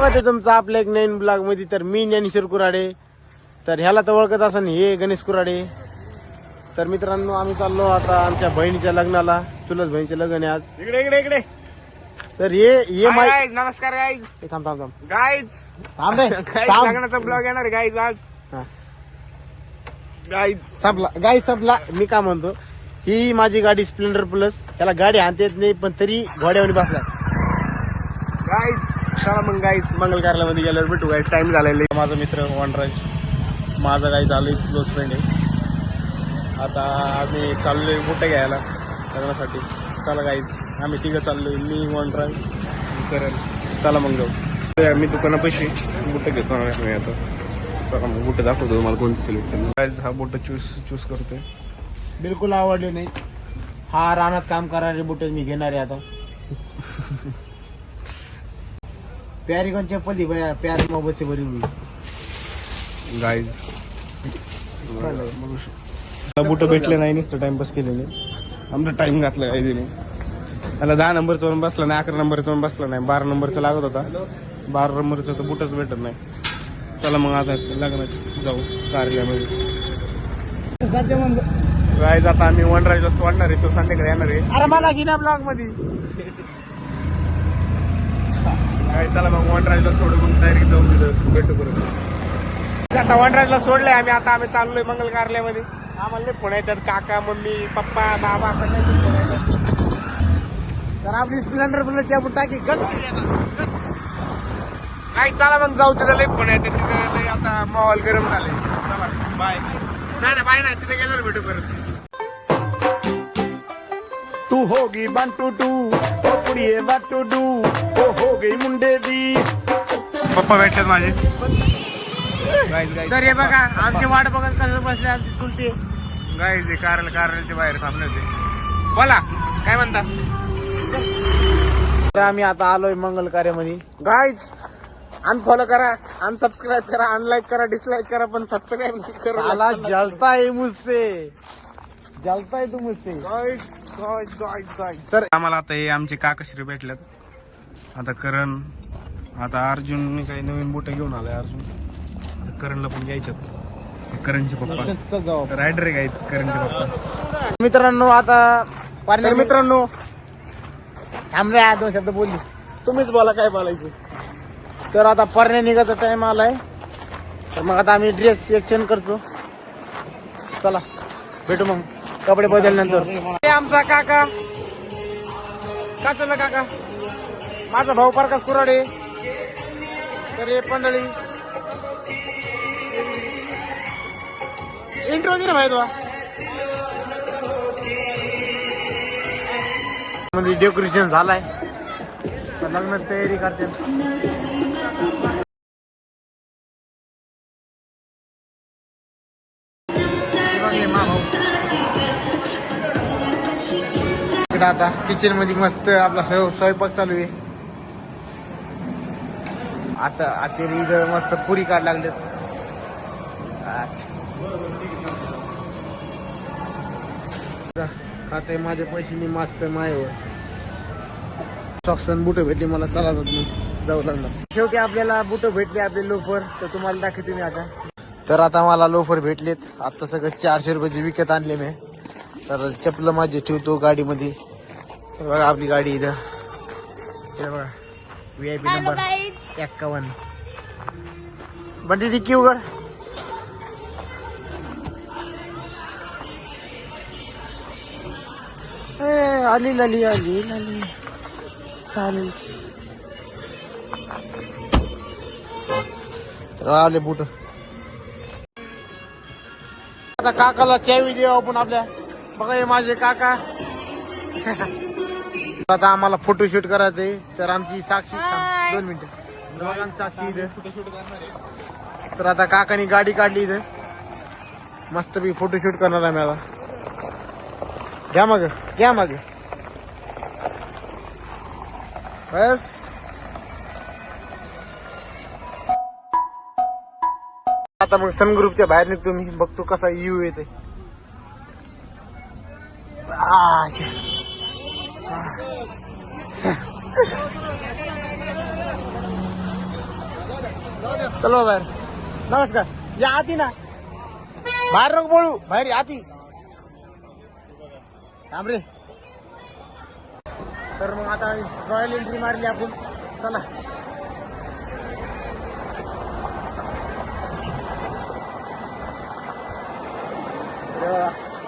स्वागत आहे तुमचं आपल्या एक नवीन ब्लॉग मध्ये. तर मी ज्ञानेश्वर कुराडे, तर ह्याला तर ओळखत असन, हे गणेश कुराडे. तर मित्रांनो आम्ही चाललो आता आमच्या बहिणीच्या लग्नाला. चुलत बहिणीचे लग्न आहे आज. इकडे इकडे इकडे. तर ये गाईज नमस्कार गाईज. थांब थांब थांब गाईज थांब रे थांब. लग्नाचा ब्लॉग येणार गाईज आज. हा. गाईज संपला गाई संपला. मी काय म्हणतो, ही माझी गाडी स्प्लेंडर प्लस. याला गाडी आणता येत नाही पण तरी घोड्यावर बसला. गाईज चला मग गाईज मंगल कार्यालयामध्ये गेल्यावर भेटू गाईज. टाइम झालेला आहे. माझा मित्र वनराज, माझा गाई चालू क्लोज फ्रेंड आहे. आता आम्ही चाललोय बुट्टे घ्यायला लग्नासाठी. चला गाईज आम्ही तिघं चाललोय, मी वनराज करेल. चला मग जाऊ. मी दुकानापाशी बुट्टे घेतो आम्ही आता. चला मग बुट्टे दाखवतो तुम्हाला कोणती सिलेक्ट केली. गाईज हा बुट्टे चूज करतोय. बिलकुल आवडले नाही. हा रानात काम करणारे बुट्टे मी घेणार आहे आता. प्यारी कोण चप्पल दी भैया, प्यारी मग बसे बरी हुई. गाईज बुट भेटले नाही, नुसतं टाइमपास केलेले. आमचा टाइम घातला काही दिने. त्याला 10 नंबरचा वन बसला नाही, 11 नंबरचा वन बसला नाही, 12 नंबरचा लागत होता. 12 नंबरचा तर बुटच भेटत नाही. चला मग आता लग्नात जाऊ कार्यालयामध्ये. गाईज आता आम्ही वनराजला सोडणार आहे, तो संध्याकडे येणार आहे. अरे मला घे ना ब्लॉग मध्ये. गाईज चला मग वनराजला सोडून डायरेक्ट जाऊ तिथं भेटू करून. आता वनराजला सोडलंय आम्ही. आता आम्ही चाललोय मंगल कार्यालयामध्ये. आम्हाला फोन येतात, काका मम्मी पप्पा बाबा सगळे फोन येतात. तर आपली स्प्लेंडर प्लसची आपण टाकी गच केली आता. काय चला मग जाऊ. तिथं लई फोन येतात. तिथं लई आता माहोल गरम झाले. चला बाय. नाही बाय नाही, तिथे गेल्यावर भेटू परत. तू होगी 1 2 2 ओ कुड़िए व्हाट टू डू ओ हो गई मुंडे दी. पप्पा भेटतात माझे. तर हे बघा आमची वाट बघत कसं बसले आमची चुलते. गाईज कार्यालयाच्या बाहेर थांबले होते. बोला काय म्हणता. तर आम्ही आता आलोय मंगल कार्यामध्ये. गाईज अनफॉलो करा, अनसबस्क्राईब करा, अनलाईक करा, डिसलाईक करा, पण सबस्क्राईब करा. साला जलता है मुझसे, जलता है तू मुझसे. Guys guys guys guys. तर आम्हाला आता हे आमचे काकाश्री भेटल्यात. आता करण, आता अर्जुन काही नवीन बोट घेऊन आलाय. अर्जुन करणला पण घ्यायच्यात. करणचे पप्पा जाऊ. रायडर आहे गाईज करणचे पप्पा. मित्रांनो आता तर मित्रांनो थांब रे, 2 शब्द बोलली. तुम्हीच बोला काय बोलायचं. तर आता परण्या निघायचा टाइम आलाय. तर मग आता आम्ही ड्रेस एक्सचेंज करतो. चला भेटू मग कपडे बदलल्यानंतर. हे आमचा काका, का चाललं काका, माझा भाऊ प्रकाश कुराडे. तर हे मंडळी इंट्रो दे ना भाई तो. म्हणजे डेकोरेशन झालाय, तर लग्नाची तयारी करते. इकडे आता किचन मध्ये मस्त आपला स्वयंपाक चालू आहे. आता आचारी इथं मस्त पुरी काढ लागलेत. खाते माझे पैसे मी मस्त मायवर. सॉक्सन बुट भेटली मला. चला जाऊ लागला. शेवटी आपल्याला बुट भेटले, आपले लोफर. तर तुम्हाला दाखवते मी आता. तर आता मला लोफर भेटलेत. आता सगळं 400 रुपयाचे विकत आणले मी. तर चपलं माझी ठेवतो गाडीमध्ये. तर बघा आपली गाडी इथं. हे बघा VIP नंबर 51. बंटी डिक्की उघड. आली लाली आली लाली चालेल. तर आले बुट. आता काकाला चावी देऊ आपण आपल्या. बघा हे माझे काका. आता आम्हाला फोटोशूट करायचंय. तर आमची साक्षी 2 मिनिटं. दोघांची साक्षी इथं. तर आता काकानी गाडी काढली इथं. मस्त बी फोटोशूट करणार आहे मी आता. घ्या मग बस. आता मग सन ग्रुपच्या बाहेर निघतो मी. बघतो कसा व्ह्यू येते. चलो बाहेर. नमस्कार. या आती ना, बाहेर नको बोलू, बाहेर या आती. थांब रे. तर मग आता रॉयल एंट्री मारली आपण. चला.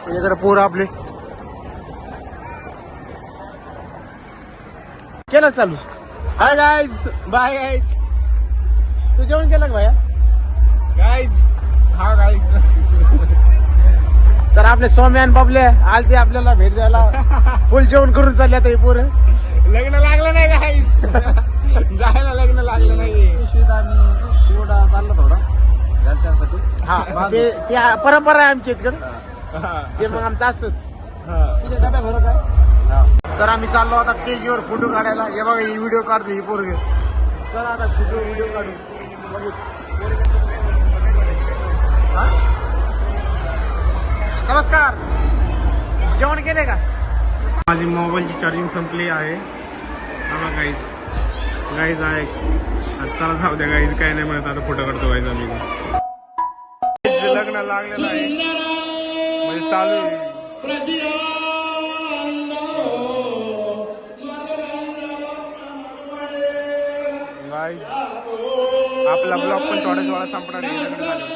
इकडे पोरं आपले केलं चालू. Hi guys, bye guys. तू जेवण केलं का भाया? गाईज, हा गाईज. तर आपले सोम्यान बबले आलते आपल्याला भेट द्यायला. फुल जेवण करून चालले आता हे पोरं. लग्न लागलं नाही गाईज. जायला लग्न लागलं नाही. आम्ही थोडा चाललो थोडा घरच्यांसाठी. हा ते परंपरा आहे आमची इकडं. ते मग आमचं असतं. तुझ्या फरक आहे. तर आम्ही चाललो आता स्टेजवर फोटो काढायला. हे बघा ही व्हिडिओ काढतो ही पोरगे. चला आता व्हिडिओ काढू. बघू. नमस्कार. जेवण केले का? माझी मोबाईलची चार्जिंग संपली आहे. आम्हाला गाईज आहे. चला जाऊ द्या गाईज, काय नाही म्हणत. आता फोटो काढतो गाईज आम्ही. लग्न लागलेलं आहे म्हणजे चालू आहे. गाईज आपला ब्लॉग पण थोड्याच वेळा संपणार आहे. लग्न झालं.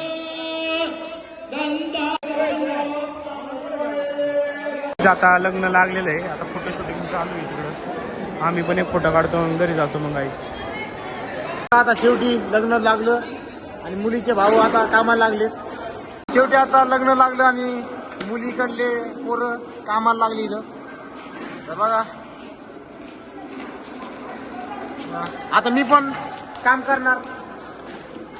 आता लग्न लागलेलं आहे. आता फोटो शूटिंग चालू आहे तिकडं. आम्ही पण एक फोटो काढतो आणि घरी जातो मग गाईज. आता शेवटी लग्न लागलं आणि मुलीचे भाऊ आता कामाला लागले. शेवटी आता लग्न लागलं आणि मुलीकडले पोरं कामाला लागली इथं. तर बघा आता मी पण काम करणार.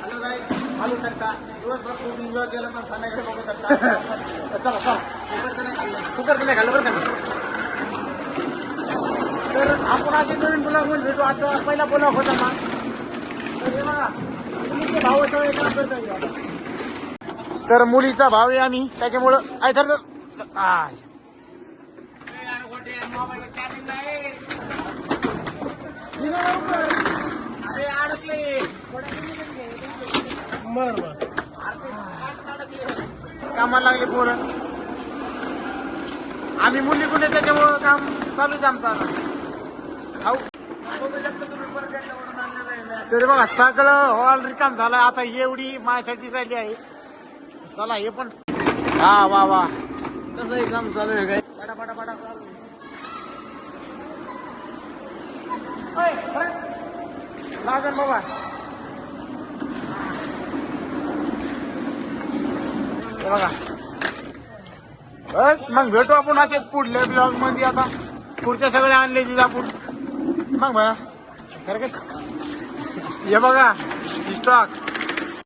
हॅलो गाईज, हॅलो शकता. दिवसभर खूप एन्जॉय केला पण संध्याकाळी बघू शकता. चला चला. कुकरचं नाही खाल्लं बरं का. तर आपण आधी नवीन ब्लॉग मध्ये भेटू. आता पहिला ब्लॉग होता ना. तर हे बघा मुलीचे भाऊ सगळे काम करतात. तर मुलीचा भाव आहे आम्ही, त्याच्यामुळं काय ठरलं. कामाला लागले पोरं. आम्ही मुली कुठे त्याच्यामुळं काम चालूच आमचं आता. तरी बघा सगळं हॉल रिकाम झालं. आता एवढी माझ्यासाठी राहिली आहे. चला हे पण. हा वा वा. कसं एक काम चालू आहे काय? पटापटा लागन बाबा. हे बघा बस मग भेटू आपण असे पुढल्या ब्लॉग मध्ये. आता पुढच्या सगळ्या आणले तिथे आपण. मग भया हे बघा स्टॉक